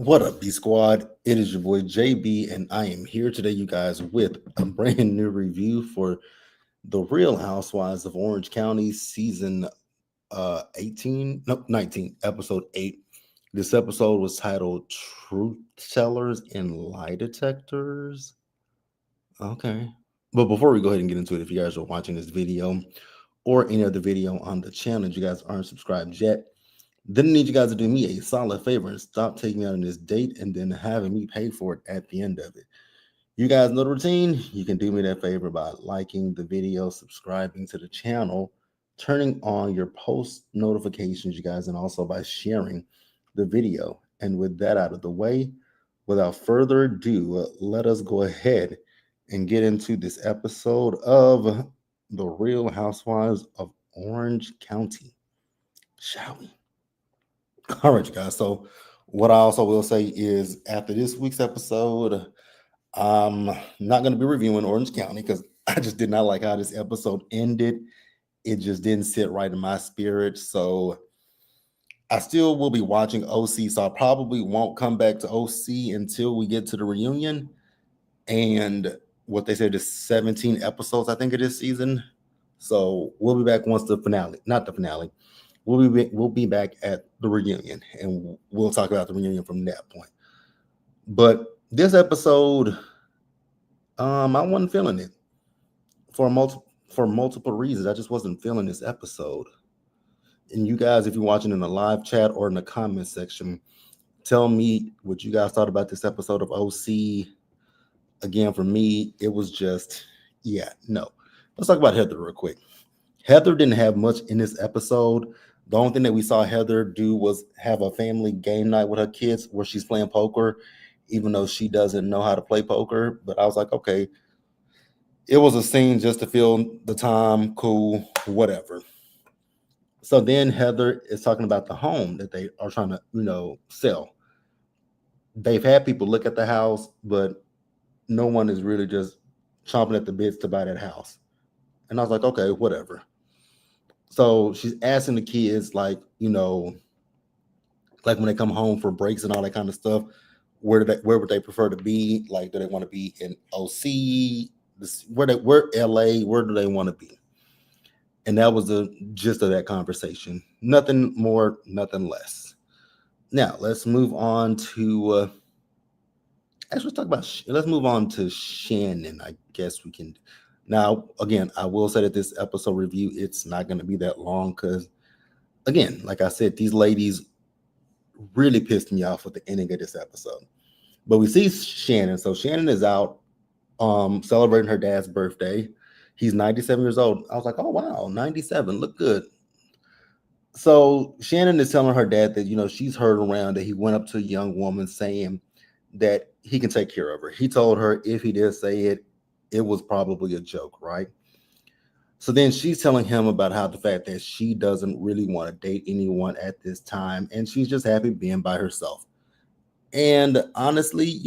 What up, B Squad? It is your boy JB, and I am here today, you guys, with a brand new review for The Real Housewives of Orange County, season 18, no, 19, episode 8. This episode was titled Truth Tellers and Lie Detectors. Okay. But before we go ahead and get into it, if you guys are watching this video or any other video on the channel, and you guys aren't subscribed yet, then I need you guys to do me a solid favor and stop taking me out on this date and then having me pay for it at the end of it. You guys know the routine. You can do me that favor by liking the video, subscribing to the channel, turning on your post notifications, you guys, and also by sharing the video. And with that out of the way, without further ado, let us go ahead and get into this episode of The Real Housewives of Orange County, shall we? All right, you guys. So, what I also will say is after this week's episode, I'm not going to be reviewing Orange County because I just did not like how this episode ended. It just didn't sit right in my spirit. So, I still will be watching OC. So, I probably won't come back to OC until we get to the reunion. And what they said is 17 episodes, I think, of this season. So, we'll be back once the finale, not the finale. We'll be back at the reunion, and we'll talk about the reunion from that point. But this episode, I wasn't feeling it for multiple reasons. I just wasn't feeling this episode. And you guys, if you're watching in the live chat or in the comment section, tell me what you guys thought about this episode of OC. Again, for me, it was just, yeah, no. Let's talk about Heather real quick. Heather didn't have much in this episode. The only thing that we saw Heather do was have a family game night with her kids where she's playing poker, even though she doesn't know how to play poker. But I was like, okay, it was a scene just to fill the time, cool, whatever. So then Heather is talking about the home that they are trying to, sell. They've had people look at the house, but no one is really just chomping at the bits to buy that house. And I was like, okay, whatever. So she's asking the kids, like when they come home for breaks and all that kind of stuff, where would they prefer to be? Like, do they want to be in OC? Where LA? Where do they want to be? And that was the gist of that conversation. Nothing more, nothing less. Now let's move on to. Let's talk about. Let's move on to Shannon. I guess we can. Now, again, I will say that this episode review, it's not going to be that long because, again, like I said, these ladies really pissed me off with the ending of this episode. But we see Shannon. So Shannon is out celebrating her dad's birthday. He's 97 years old. I was like, oh wow, 97, look good. So Shannon is telling her dad that, she's heard around that he went up to a young woman saying that he can take care of her. He told her if he did say it, it was probably a joke, right? So then she's telling him about how the fact that she doesn't really want to date anyone at this time and she's just happy being by herself. And honestly,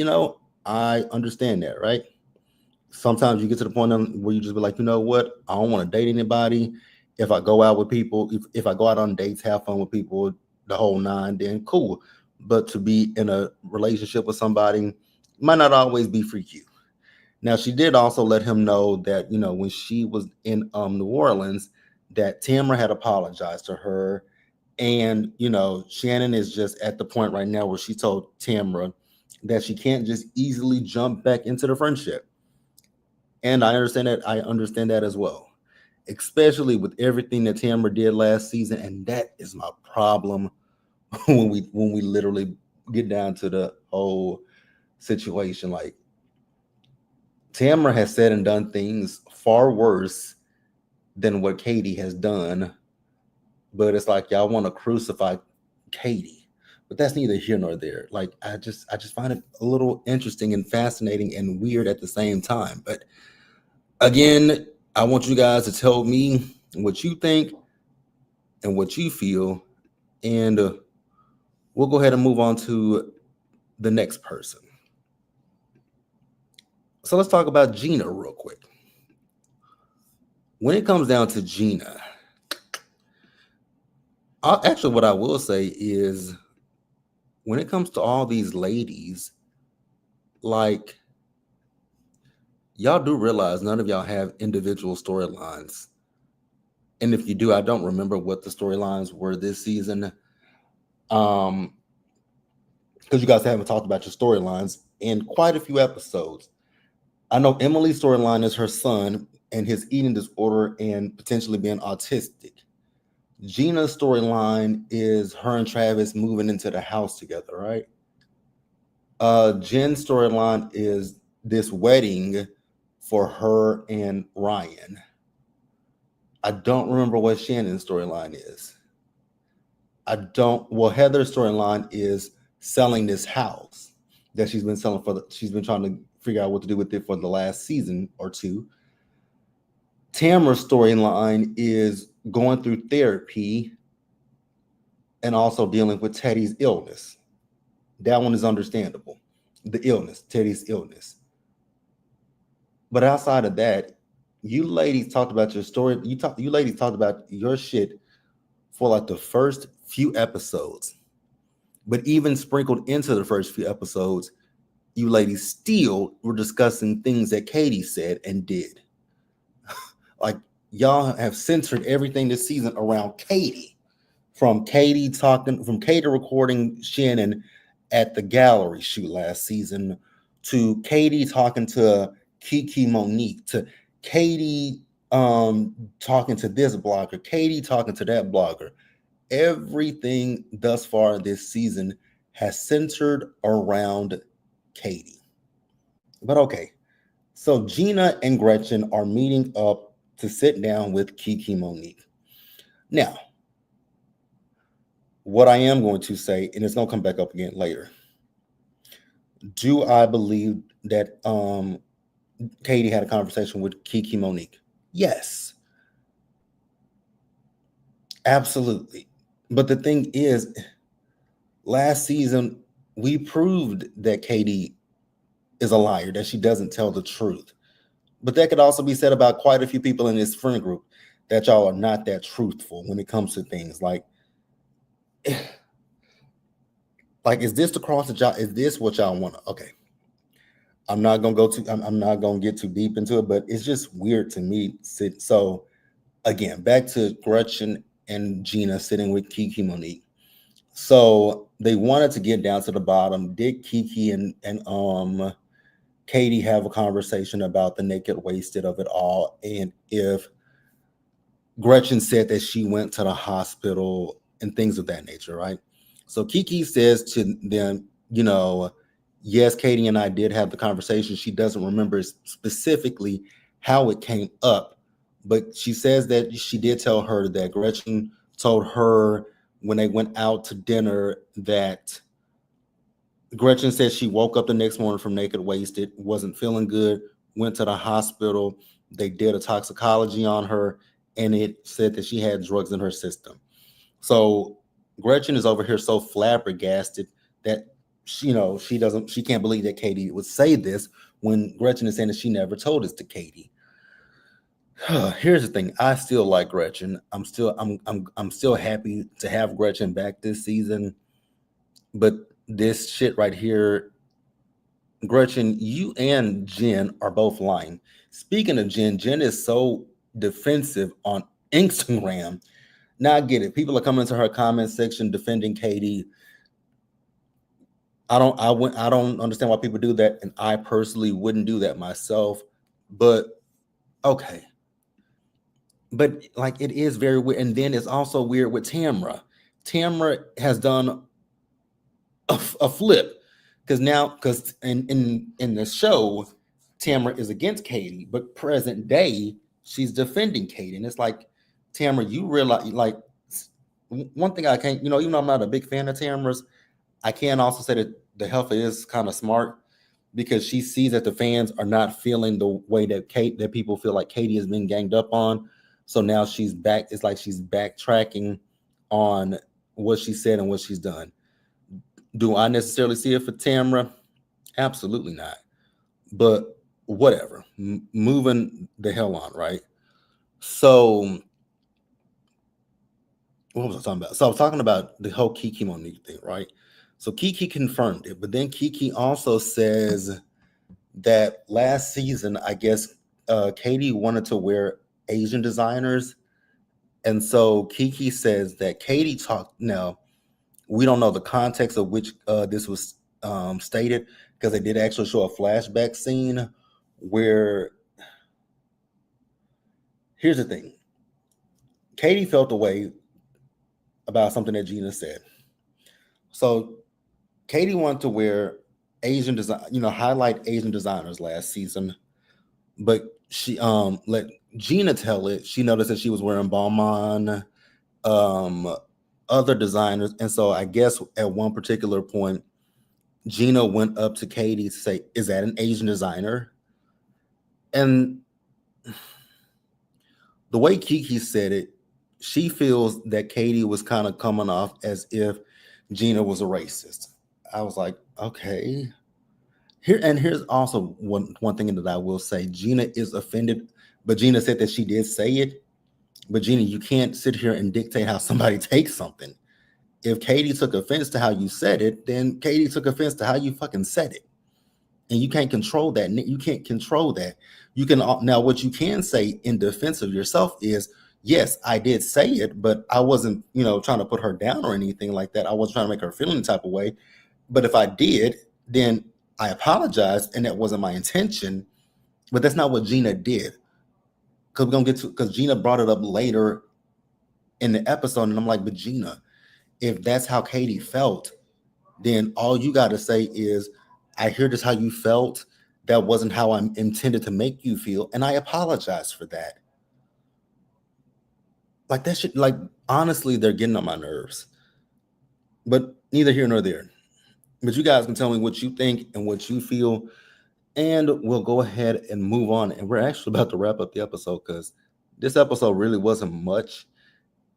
I understand that, right? Sometimes you get to the point where you just be like, you know what? I don't want to date anybody. If I go out with people, if I go out on dates, have fun with people, the whole nine, then cool. But to be in a relationship with somebody might not always be for you. Now, she did also let him know that, when she was in New Orleans, that Tamara had apologized to her. And, Shannon is just at the point right now where she told Tamara that she can't just easily jump back into the friendship. And I understand that. I understand that as well, especially with everything that Tamara did last season. And that is my problem when we literally get down to the whole situation. Like, Tamara has said and done things far worse than what Katie has done, but it's like y'all want to crucify Katie. But that's neither here nor there. Like, I just find it a little interesting and fascinating and weird at the same time. But again, I want you guys to tell me what you think and what you feel, and we'll go ahead and move on to the next person. So let's talk about Gina real quick. When it comes down to Gina, actually, what I will say is when it comes to all these ladies, like, y'all do realize none of y'all have individual storylines. And if you do, I don't remember what the storylines were this season. Um, because you guys haven't talked about your storylines in quite a few episodes. I know Emily's storyline is her son and his eating disorder and potentially being autistic. Gina's storyline is her and Travis moving into the house together, right? Jen's storyline is this wedding for her and Ryan. I don't remember what Shannon's storyline is. I don't. Well, Heather's storyline is selling this house that she's been selling for. She's been trying to figure out what to do with it for the last season or two. Tamara's storyline is going through therapy and also dealing with Teddy's illness. That one is understandable. The illness, Teddy's illness. But outside of that, you ladies talked about your story. You ladies talked about your shit for like the first few episodes. But even sprinkled into the first few episodes, you ladies still were discussing things that Katie said and did. Like, y'all have centered everything this season around Katie. From Katie recording Shannon at the gallery shoot last season, to Katie talking to Kiki Monique, to Katie talking to this blogger, Katie talking to that blogger. Everything thus far this season has centered around Katie. But okay, so Gina and Gretchen are meeting up to sit down with Kiki Monique. Now, what I am going to say, and it's going to come back up again later. Do I believe that Katie had a conversation with Kiki Monique? Yes, absolutely. But the thing is, last season we proved that Katie is a liar, that she doesn't tell the truth. But that could also be said about quite a few people in this friend group, that y'all are not that truthful when it comes to things like, is this the cross that y'all? Is this what y'all want? Okay, I'm not gonna go too. I'm not gonna get too deep into it, but it's just weird to me. So again, back to Gretchen and Gina sitting with Kiki Monique. So they wanted to get down to the bottom. Did Kiki and Katie have a conversation about the naked wasted of it all, and if Gretchen said that she went to the hospital and things of that nature, right? So Kiki says to them, yes, Katie and I did have the conversation. She doesn't remember specifically how it came up, but she says that she did tell her that Gretchen told her when they went out to dinner that Gretchen said she woke up the next morning from naked wasted, wasn't feeling good, went to the hospital. They did a toxicology on her, and it said that she had drugs in her system. So Gretchen is over here so flabbergasted that she can't believe that Katie would say this when Gretchen is saying that she never told this to Katie. Here's the thing: I still like Gretchen. I'm still happy to have Gretchen back this season, but this shit right here, Gretchen, you and Jen are both lying. Speaking of Jen is so defensive on Instagram. Now I get it. People are coming to her comment section defending Katie. I don't understand why people do that, and I personally wouldn't do that myself. But okay. But like, it is very weird. And then it's also weird with Tamra. Tamra has done a flip, because in the show, Tamara is against Katie, but present day she's defending Katie, and it's like, Tamara, you realize, like, one thing I can't, even though I'm not a big fan of Tamara's, I can also say that the heifer is kind of smart, because she sees that the fans are not feeling the way that people feel like Katie has been ganged up on. So now she's back. It's like she's backtracking on what she said and what she's done. Do I necessarily see it for Tamra? Absolutely not. But whatever. Moving the hell on, right? So what was I talking about? So I was talking about the whole Kiki Monique thing, right? So Kiki confirmed it, but then Kiki also says that last season, I guess Katie wanted to wear Asian designers. And so Kiki says that Katie talked. Now, we don't know the context of which this was stated, because they did actually show a flashback scene where, here's the thing, Katie felt a way about something that Gina said. So Katie wanted to wear Asian design, highlight Asian designers last season, but she let Gina tell it. She noticed that she was wearing Balmain, um, other designers, and so I guess at one particular point, Gina went up to Katie to say, "Is that an Asian designer?" And the way Kiki said it, she feels that Katie was kind of coming off as if Gina was a racist. I was like, okay. Here's also one thing that I will say. Gina is offended, but Gina said that she did say it. But Gina, you can't sit here and dictate how somebody takes something. If Katie took offense to how you said it, then Katie took offense to how you fucking said it. And you can't control that. You can't control that. You can now, what you can say in defense of yourself is, yes, I did say it, but I wasn't, trying to put her down or anything like that. I wasn't trying to make her feel any type of way. But if I did, then I apologized, and that wasn't my intention. But that's not what Gina did. Because we're gonna get to, because Gina brought it up later in the episode, and I'm like, but Gina, if that's how Katie felt, then all you got to say is, I hear this how you felt. That wasn't how I intended to make you feel, and I apologize for that. Like that shit, like honestly, they're getting on my nerves. But neither here nor there. But you guys can tell me what you think and what you feel, and we'll go ahead and move on. And we're actually about to wrap up the episode, because this episode really wasn't much.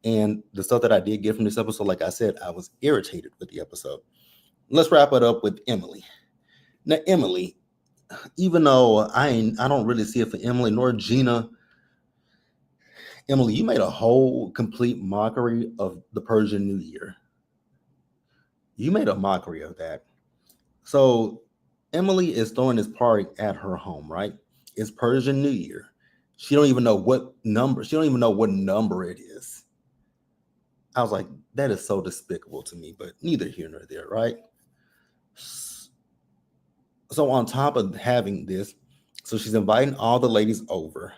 And the stuff that I did get from this episode, like I said, I was irritated with the episode. Let's wrap it up with Emily. Now, Emily, even though I don't really see it for Emily nor Gina. Emily, you made a whole complete mockery of the Persian New Year. You made a mockery of that. So Emily is throwing this party at her home, right? It's Persian New Year. She don't even know what number. She don't even know what number it is. I was like, that is so despicable to me, but neither here nor there, right? So on top of having this, so she's inviting all the ladies over.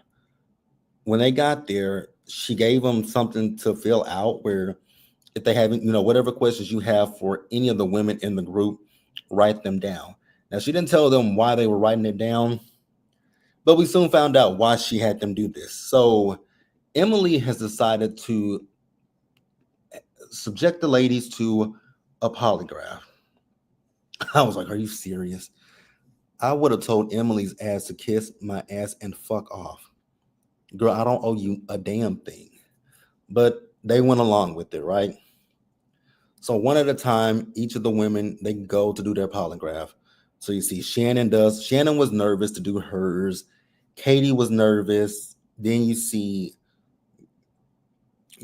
When they got there, she gave them something to fill out, where if they haven't, whatever questions you have for any of the women in the group, write them down. Now, she didn't tell them why they were writing it down, but we soon found out why she had them do this. So Emily has decided to subject the ladies to a polygraph. I was like, are you serious? I would have told Emily's ass to kiss my ass and fuck off. Girl, I don't owe you a damn thing. But they went along with it, right? So one at a time, each of the women, they go to do their polygraph. So you see Shannon was nervous to do hers. Katie was nervous. Then you see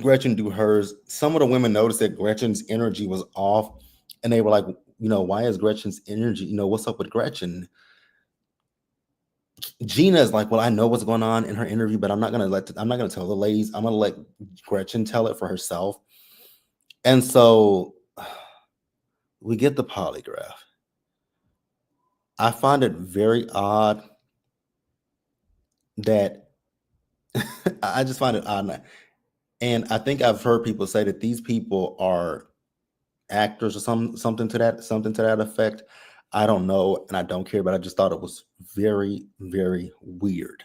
Gretchen do hers. Some of the women noticed that Gretchen's energy was off, and they were like, why is Gretchen's energy, what's up with Gretchen? Gina is like, well, I know what's going on in her interview, but I'm not gonna tell the ladies. I'm gonna let Gretchen tell it for herself. And so we get the polygraph. I find it very odd that I just find it odd. And I think I've heard people say that these people are actors or something to that effect. I don't know, and I don't care, but I just thought it was very, very weird,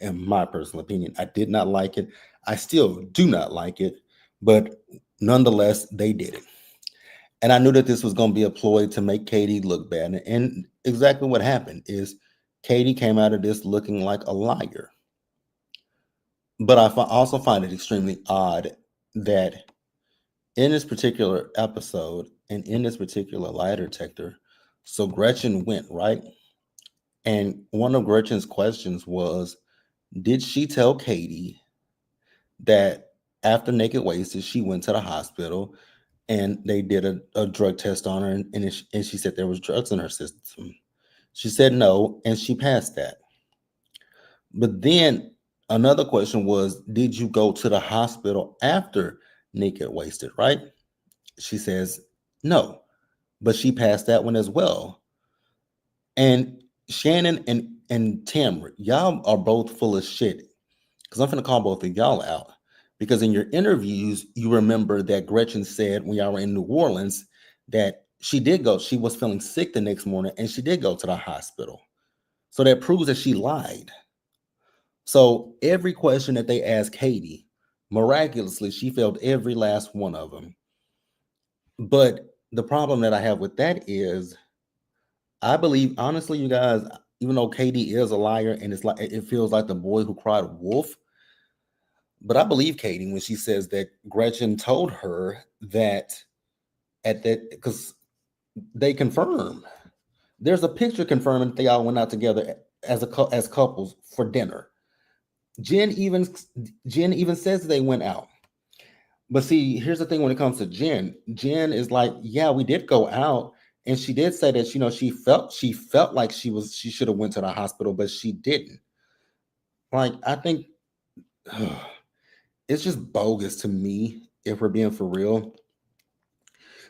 in my personal opinion. I did not like it. I still do not like it, but nonetheless, they did it. And I knew that this was going to be a ploy to make Katie look bad. And exactly what happened is Katie came out of this looking like a liar. But I also find it extremely odd that in this particular episode and in this particular lie detector, so Gretchen went, right? And one of Gretchen's questions was, did she tell Katie that after Naked Wasted, she went to the hospital and they did a drug test on her, and she said there was drugs in her system. She said no, and she passed that. But then another question was, did you go to the hospital after Nick had wasted, right? She says no, but she passed that one as well. And Shannon and Tamara, y'all are both full of shit. Because I'm gonna call both of y'all out. Because in your interviews, you remember that Gretchen said when y'all were in New Orleans that she did go, she was feeling sick the next morning and she did go to the hospital. So that proves that she lied. So every question that they asked Katie, miraculously, she failed every last one of them. But the problem that I have with that is, I believe, honestly, you guys, even though Katie is a liar and it's like it feels like the boy who cried wolf, but I believe Katie when she says that Gretchen told her that at that because they confirm there's a picture confirming that they all went out together as couples for dinner. Jen even Jen even says they went out. But see, here's the thing when it comes to Jen. Jen is like, yeah, we did go out. And she did say that, she felt like she should have went to the hospital, but she didn't. Like, I think it's just bogus to me, if we're being for real.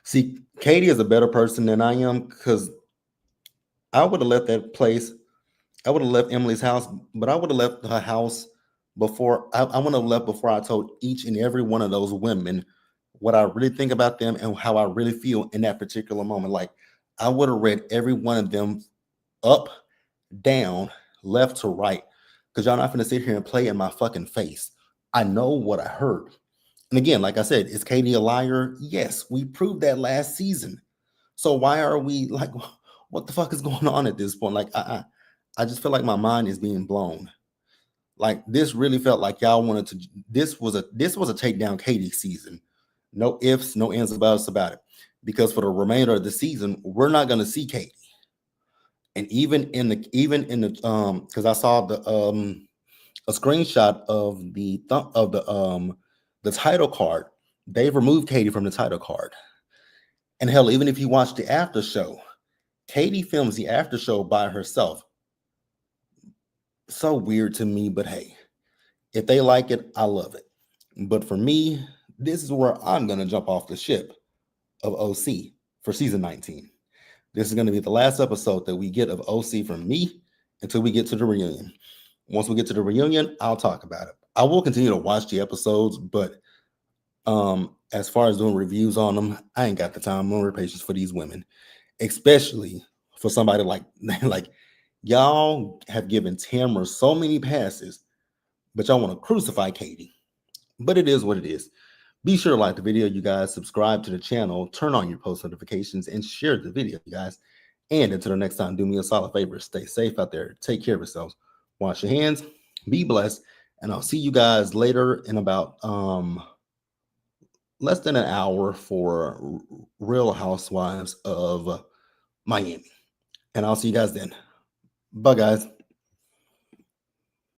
See, Katie is a better person than I am because I would have left that place. I would have left Emily's house, but I would have left her house before I would have left before I told each and every one of those women what I really think about them and how I really feel in that particular moment. Like, I would have read every one of them up, down, left to right. Because y'all not gonna sit here and play in my fucking face. I know what I heard. And again, like I said, is Katie a liar? Yes, we proved that last season. So why are we like, what the fuck is going on at this point? Like, I just feel like my mind is being blown. Like, this really felt like y'all wanted to. This was a takedown Katie season. No ifs, no ands about it. Because for the remainder of the season, we're not gonna see Katie. And even in the because I saw a screenshot of the title card. They've removed Katie from the title card. And hell, even if you watch the after show, Katie films the after show by herself. So weird to me, but hey, if they like it, I love it. But for me, this is where I'm gonna jump off the ship of OC for season 19. This is gonna be the last episode that we get of OC from me until we get to the reunion. Once we get to the reunion, I'll talk about it. I will continue to watch the episodes, but as far as doing reviews on them, I ain't got the time nor patience for these women, especially for somebody like like y'all have given Tamara so many passes, but y'all want to crucify Katie. But it is what it is. Be sure to like the video, you guys. Subscribe to the channel, turn on your post notifications, and share the video, you guys. And until the next time, do me a solid favor. Stay safe out there. Take care of yourselves. Wash your hands. Be blessed. And I'll see you guys later in about less than an hour for Real Housewives of Miami. And I'll see you guys then. Bye, guys.